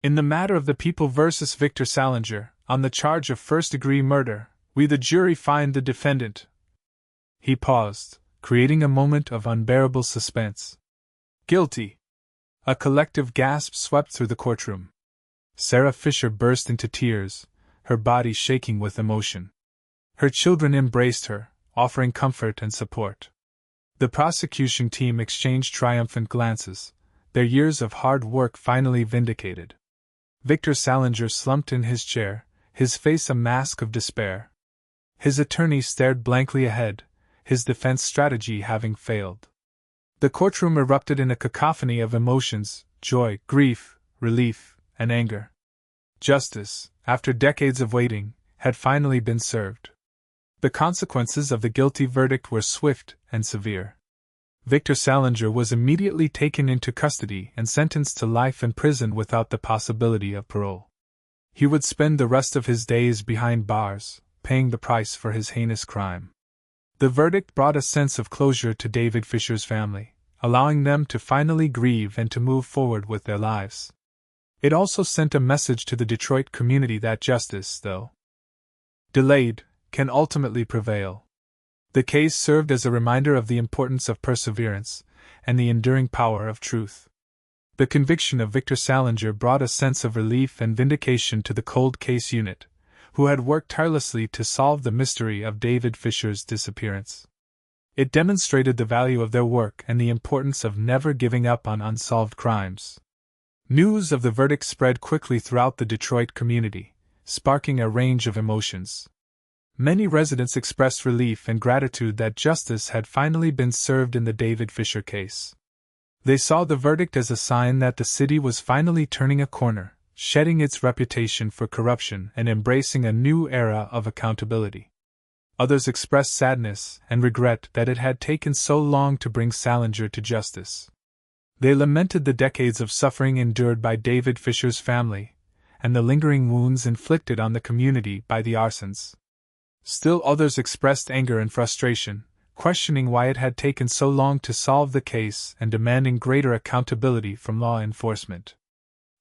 "In the matter of the People versus Victor Salinger, on the charge of first-degree murder, we the jury find the defendant." He paused, creating a moment of unbearable suspense. "Guilty!" A collective gasp swept through the courtroom. Sarah Fisher burst into tears, her body shaking with emotion. Her children embraced her, offering comfort and support. The prosecution team exchanged triumphant glances, their years of hard work finally vindicated. Victor Salinger slumped in his chair, his face a mask of despair. His attorney stared blankly ahead, his defense strategy having failed. The courtroom erupted in a cacophony of emotions: joy, grief, relief, and anger. Justice, after decades of waiting, had finally been served. The consequences of the guilty verdict were swift and severe. Victor Salinger was immediately taken into custody and sentenced to life in prison without the possibility of parole. He would spend the rest of his days behind bars, paying the price for his heinous crime. The verdict brought a sense of closure to David Fisher's family, allowing them to finally grieve and to move forward with their lives. It also sent a message to the Detroit community that justice, though delayed, can ultimately prevail. The case served as a reminder of the importance of perseverance and the enduring power of truth. The conviction of Victor Salinger brought a sense of relief and vindication to the cold case unit, who had worked tirelessly to solve the mystery of David Fisher's disappearance. It demonstrated the value of their work and the importance of never giving up on unsolved crimes. News of the verdict spread quickly throughout the Detroit community, sparking a range of emotions. Many residents expressed relief and gratitude that justice had finally been served in the David Fisher case. They saw the verdict as a sign that the city was finally turning a corner, shedding its reputation for corruption and embracing a new era of accountability. Others expressed sadness and regret that it had taken so long to bring Salinger to justice. They lamented the decades of suffering endured by David Fisher's family, and the lingering wounds inflicted on the community by the arsons. Still others expressed anger and frustration, questioning why it had taken so long to solve the case and demanding greater accountability from law enforcement.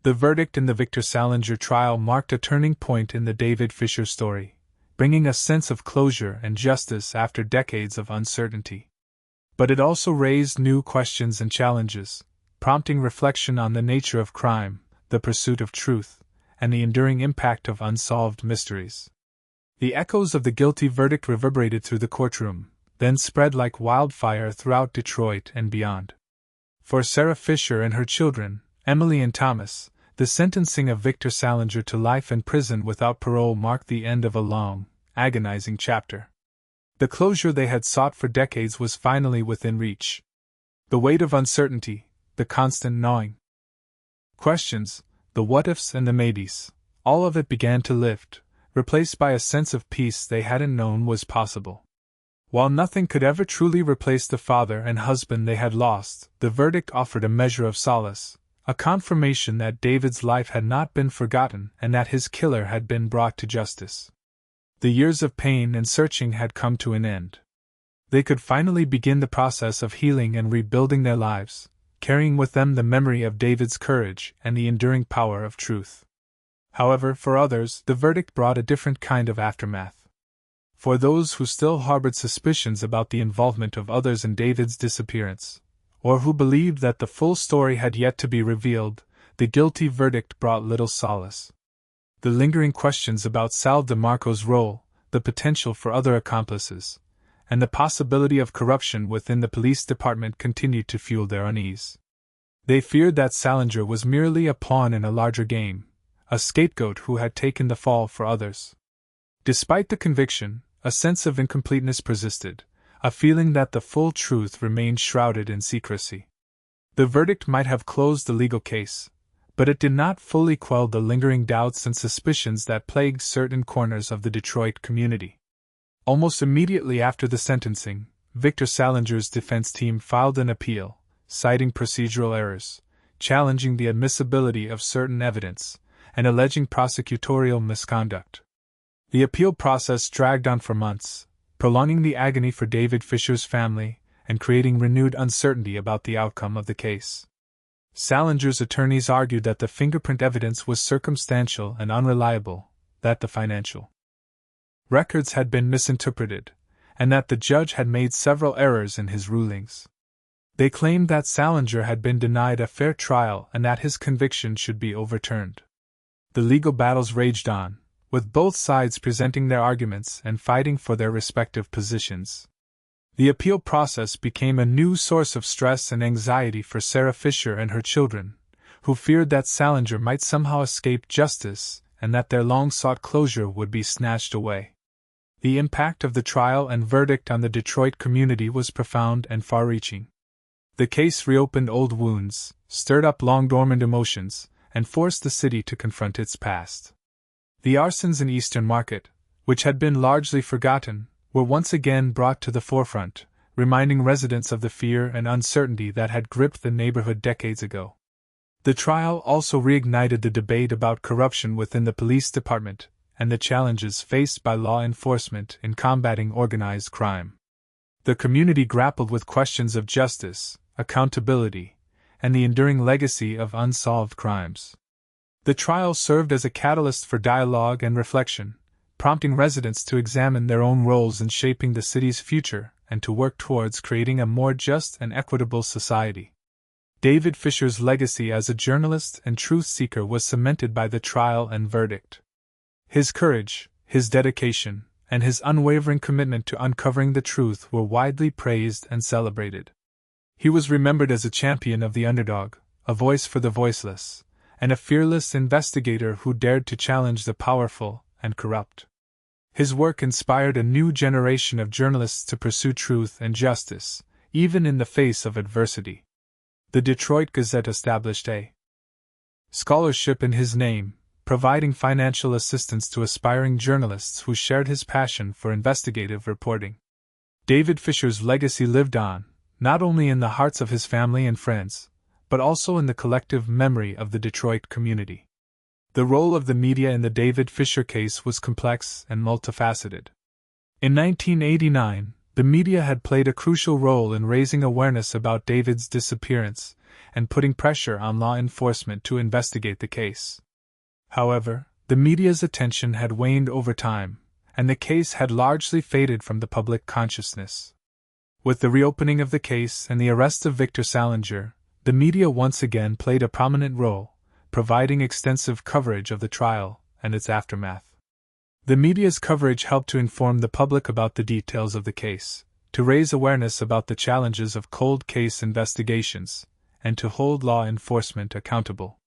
The verdict in the Victor Salinger trial marked a turning point in the David Fisher story, bringing a sense of closure and justice after decades of uncertainty. But it also raised new questions and challenges, prompting reflection on the nature of crime, the pursuit of truth, and the enduring impact of unsolved mysteries. The echoes of the guilty verdict reverberated through the courtroom, then spread like wildfire throughout Detroit and beyond. For Sarah Fisher and her children, Emily and Thomas, the sentencing of Victor Salinger to life in prison without parole marked the end of a long, agonizing chapter. The closure they had sought for decades was finally within reach. The weight of uncertainty, the constant gnawing questions, the what-ifs and the maybes, all of it began to lift, replaced by a sense of peace they hadn't known was possible. While nothing could ever truly replace the father and husband they had lost, the verdict offered a measure of solace, a confirmation that David's life had not been forgotten and that his killer had been brought to justice. The years of pain and searching had come to an end. They could finally begin the process of healing and rebuilding their lives, carrying with them the memory of David's courage and the enduring power of truth. However, for others, the verdict brought a different kind of aftermath. For those who still harbored suspicions about the involvement of others in David's disappearance, or who believed that the full story had yet to be revealed, the guilty verdict brought little solace. The lingering questions about Sal DeMarco's role, the potential for other accomplices, and the possibility of corruption within the police department continued to fuel their unease. They feared that Salinger was merely a pawn in a larger game, a scapegoat who had taken the fall for others. Despite the conviction, a sense of incompleteness persisted, a feeling that the full truth remained shrouded in secrecy. The verdict might have closed the legal case, but it did not fully quell the lingering doubts and suspicions that plagued certain corners of the Detroit community. Almost immediately after the sentencing, Victor Salinger's defense team filed an appeal, citing procedural errors, challenging the admissibility of certain evidence, and alleging prosecutorial misconduct. The appeal process dragged on for months, prolonging the agony for David Fisher's family and creating renewed uncertainty about the outcome of the case. Salinger's attorneys argued that the fingerprint evidence was circumstantial and unreliable, that the financial records had been misinterpreted, and that the judge had made several errors in his rulings. They claimed that Salinger had been denied a fair trial and that his conviction should be overturned. The legal battles raged on, with both sides presenting their arguments and fighting for their respective positions. The appeal process became a new source of stress and anxiety for Sarah Fisher and her children, who feared that Salinger might somehow escape justice and that their long-sought closure would be snatched away. The impact of the trial and verdict on the Detroit community was profound and far-reaching. The case reopened old wounds, stirred up long-dormant emotions, and forced the city to confront its past. The arsons in Eastern Market, which had been largely forgotten, were once again brought to the forefront, reminding residents of the fear and uncertainty that had gripped the neighborhood decades ago. The trial also reignited the debate about corruption within the police department and the challenges faced by law enforcement in combating organized crime. The community grappled with questions of justice, accountability, and the enduring legacy of unsolved crimes. The trial served as a catalyst for dialogue and reflection, prompting residents to examine their own roles in shaping the city's future and to work towards creating a more just and equitable society. David Fisher's legacy as a journalist and truth seeker was cemented by the trial and verdict. His courage, his dedication, and his unwavering commitment to uncovering the truth were widely praised and celebrated. He was remembered as a champion of the underdog, a voice for the voiceless, and a fearless investigator who dared to challenge the powerful and corrupt. His work inspired a new generation of journalists to pursue truth and justice, even in the face of adversity. The Detroit Gazette established a scholarship in his name, providing financial assistance to aspiring journalists who shared his passion for investigative reporting. David Fisher's legacy lived on, not only in the hearts of his family and friends, but also in the collective memory of the Detroit community. The role of the media in the David Fisher case was complex and multifaceted. In 1989, the media had played a crucial role in raising awareness about David's disappearance and putting pressure on law enforcement to investigate the case. However, the media's attention had waned over time, and the case had largely faded from the public consciousness. With the reopening of the case and the arrest of Victor Salinger, the media once again played a prominent role, providing extensive coverage of the trial and its aftermath. The media's coverage helped to inform the public about the details of the case, to raise awareness about the challenges of cold case investigations, and to hold law enforcement accountable.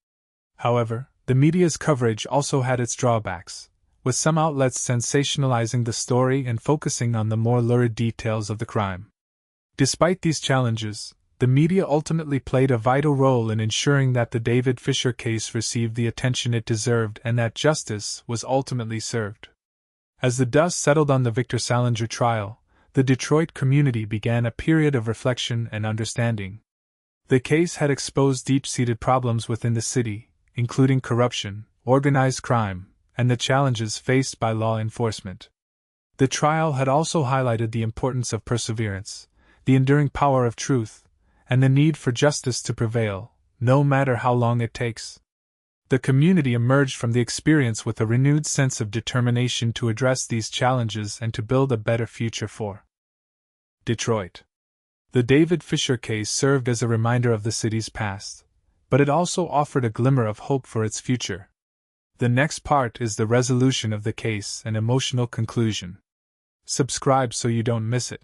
However, the media's coverage also had its drawbacks, with some outlets sensationalizing the story and focusing on the more lurid details of the crime. Despite these challenges, the media ultimately played a vital role in ensuring that the David Fisher case received the attention it deserved and that justice was ultimately served. As the dust settled on the Victor Salinger trial, the Detroit community began a period of reflection and understanding. The case had exposed deep-seated problems within the city, including corruption, organized crime, and the challenges faced by law enforcement. The trial had also highlighted the importance of perseverance, the enduring power of truth, and the need for justice to prevail, no matter how long it takes. The community emerged from the experience with a renewed sense of determination to address these challenges and to build a better future for Detroit. The David Fisher case served as a reminder of the city's past, but it also offered a glimmer of hope for its future. The next part is the resolution of the case and emotional conclusion. Subscribe so you don't miss it.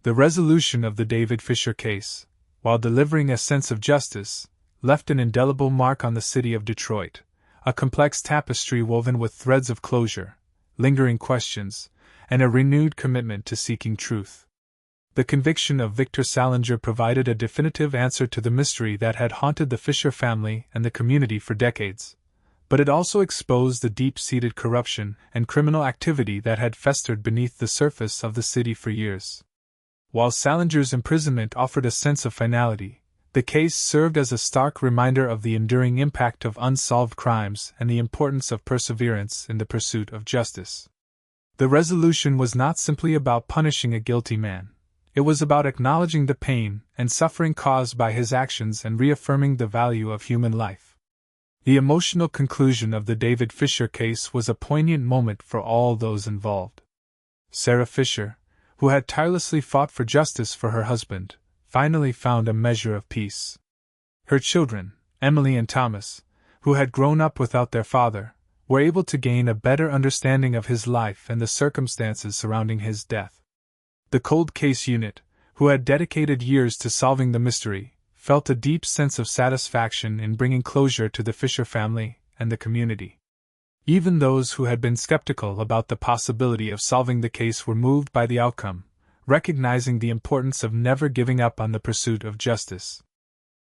The resolution of the David Fisher case, while delivering a sense of justice, left an indelible mark on the city of Detroit, a complex tapestry woven with threads of closure, lingering questions, and a renewed commitment to seeking truth. The conviction of Victor Salinger provided a definitive answer to the mystery that had haunted the Fisher family and the community for decades, but it also exposed the deep-seated corruption and criminal activity that had festered beneath the surface of the city for years. While Salinger's imprisonment offered a sense of finality, the case served as a stark reminder of the enduring impact of unsolved crimes and the importance of perseverance in the pursuit of justice. The resolution was not simply about punishing a guilty man. It was about acknowledging the pain and suffering caused by his actions and reaffirming the value of human life. The emotional conclusion of the David Fisher case was a poignant moment for all those involved. Sarah Fisher, who had tirelessly fought for justice for her husband, finally found a measure of peace. Her children, Emily and Thomas, who had grown up without their father, were able to gain a better understanding of his life and the circumstances surrounding his death. The Cold Case Unit, who had dedicated years to solving the mystery, felt a deep sense of satisfaction in bringing closure to the Fisher family and the community. Even those who had been skeptical about the possibility of solving the case were moved by the outcome, recognizing the importance of never giving up on the pursuit of justice.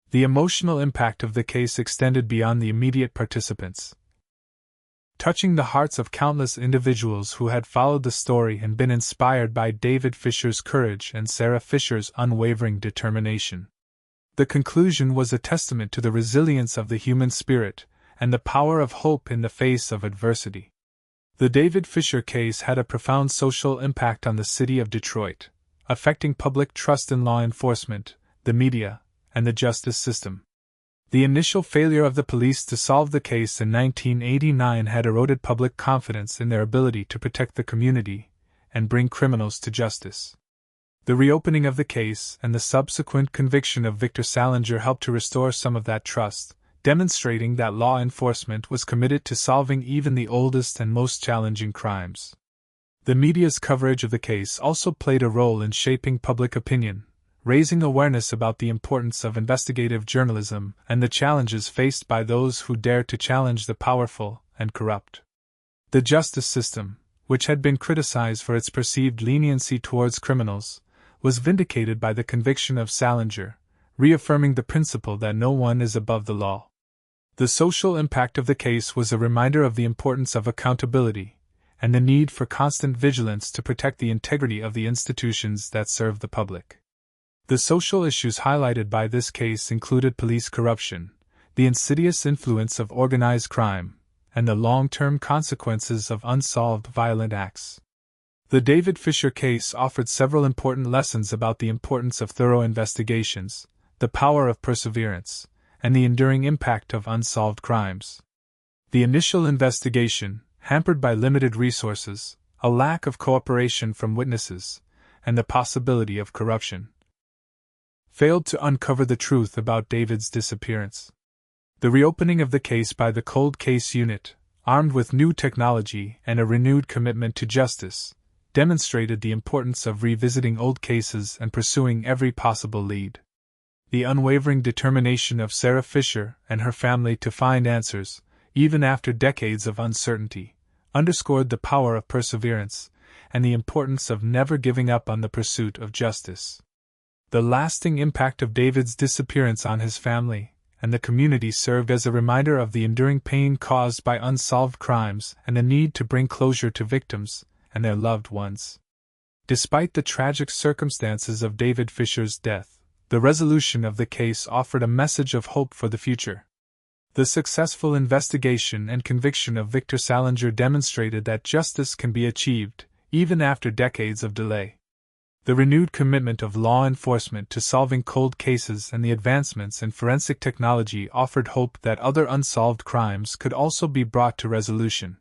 The emotional impact of the case extended beyond the immediate participants, touching the hearts of countless individuals who had followed the story and been inspired by David Fisher's courage and Sarah Fisher's unwavering determination. The conclusion was a testament to the resilience of the human spirit and the power of hope in the face of adversity. The David Fisher case had a profound social impact on the city of Detroit, affecting public trust in law enforcement, the media, and the justice system. The initial failure of the police to solve the case in 1989 had eroded public confidence in their ability to protect the community and bring criminals to justice. The reopening of the case and the subsequent conviction of Victor Salinger helped to restore some of that trust, demonstrating that law enforcement was committed to solving even the oldest and most challenging crimes. The media's coverage of the case also played a role in shaping public opinion, raising awareness about the importance of investigative journalism and the challenges faced by those who dared to challenge the powerful and corrupt. The justice system, which had been criticized for its perceived leniency towards criminals, was vindicated by the conviction of Salinger, reaffirming the principle that no one is above the law. The social impact of the case was a reminder of the importance of accountability and the need for constant vigilance to protect the integrity of the institutions that serve the public. The social issues highlighted by this case included police corruption, the insidious influence of organized crime, and the long-term consequences of unsolved violent acts. The David Fisher case offered several important lessons about the importance of thorough investigations, the power of perseverance, and the enduring impact of unsolved crimes. The initial investigation, hampered by limited resources, a lack of cooperation from witnesses, and the possibility of corruption, failed to uncover the truth about David's disappearance. The reopening of the case by the Cold Case Unit, armed with new technology and a renewed commitment to justice, demonstrated the importance of revisiting old cases and pursuing every possible lead. The unwavering determination of Sarah Fisher and her family to find answers, even after decades of uncertainty, underscored the power of perseverance and the importance of never giving up on the pursuit of justice. The lasting impact of David's disappearance on his family and the community served as a reminder of the enduring pain caused by unsolved crimes and the need to bring closure to victims and their loved ones. Despite the tragic circumstances of David Fisher's death, the resolution of the case offered a message of hope for the future. The successful investigation and conviction of Victor Salinger demonstrated that justice can be achieved, even after decades of delay. The renewed commitment of law enforcement to solving cold cases and the advancements in forensic technology offered hope that other unsolved crimes could also be brought to resolution.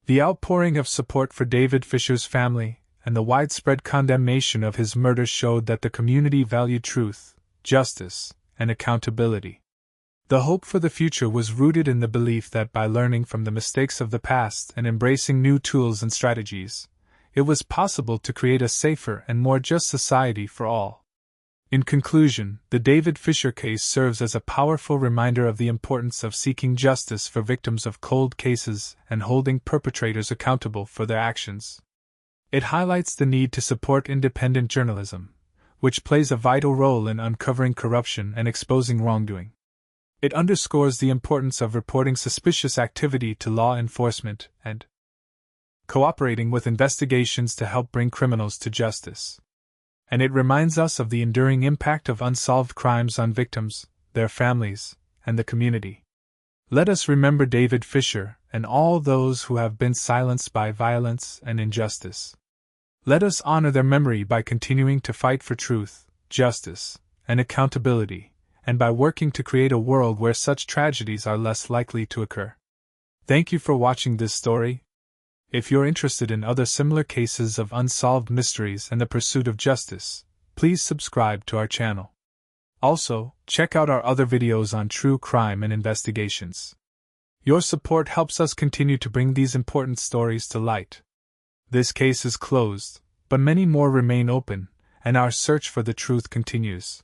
The outpouring of support for David Fisher's family and the widespread condemnation of his murder showed that the community valued truth, justice, and accountability. The hope for the future was rooted in the belief that by learning from the mistakes of the past and embracing new tools and strategies, it was possible to create a safer and more just society for all. In conclusion, the David Fisher case serves as a powerful reminder of the importance of seeking justice for victims of cold cases and holding perpetrators accountable for their actions. It highlights the need to support independent journalism, which plays a vital role in uncovering corruption and exposing wrongdoing. It underscores the importance of reporting suspicious activity to law enforcement and cooperating with investigations to help bring criminals to justice. And it reminds us of the enduring impact of unsolved crimes on victims, their families, and the community. Let us remember David Fisher and all those who have been silenced by violence and injustice. Let us honor their memory by continuing to fight for truth, justice, and accountability, and by working to create a world where such tragedies are less likely to occur. Thank you for watching this story. If you're interested in other similar cases of unsolved mysteries and the pursuit of justice, please subscribe to our channel. Also, check out our other videos on true crime and investigations. Your support helps us continue to bring these important stories to light. This case is closed, but many more remain open, and our search for the truth continues.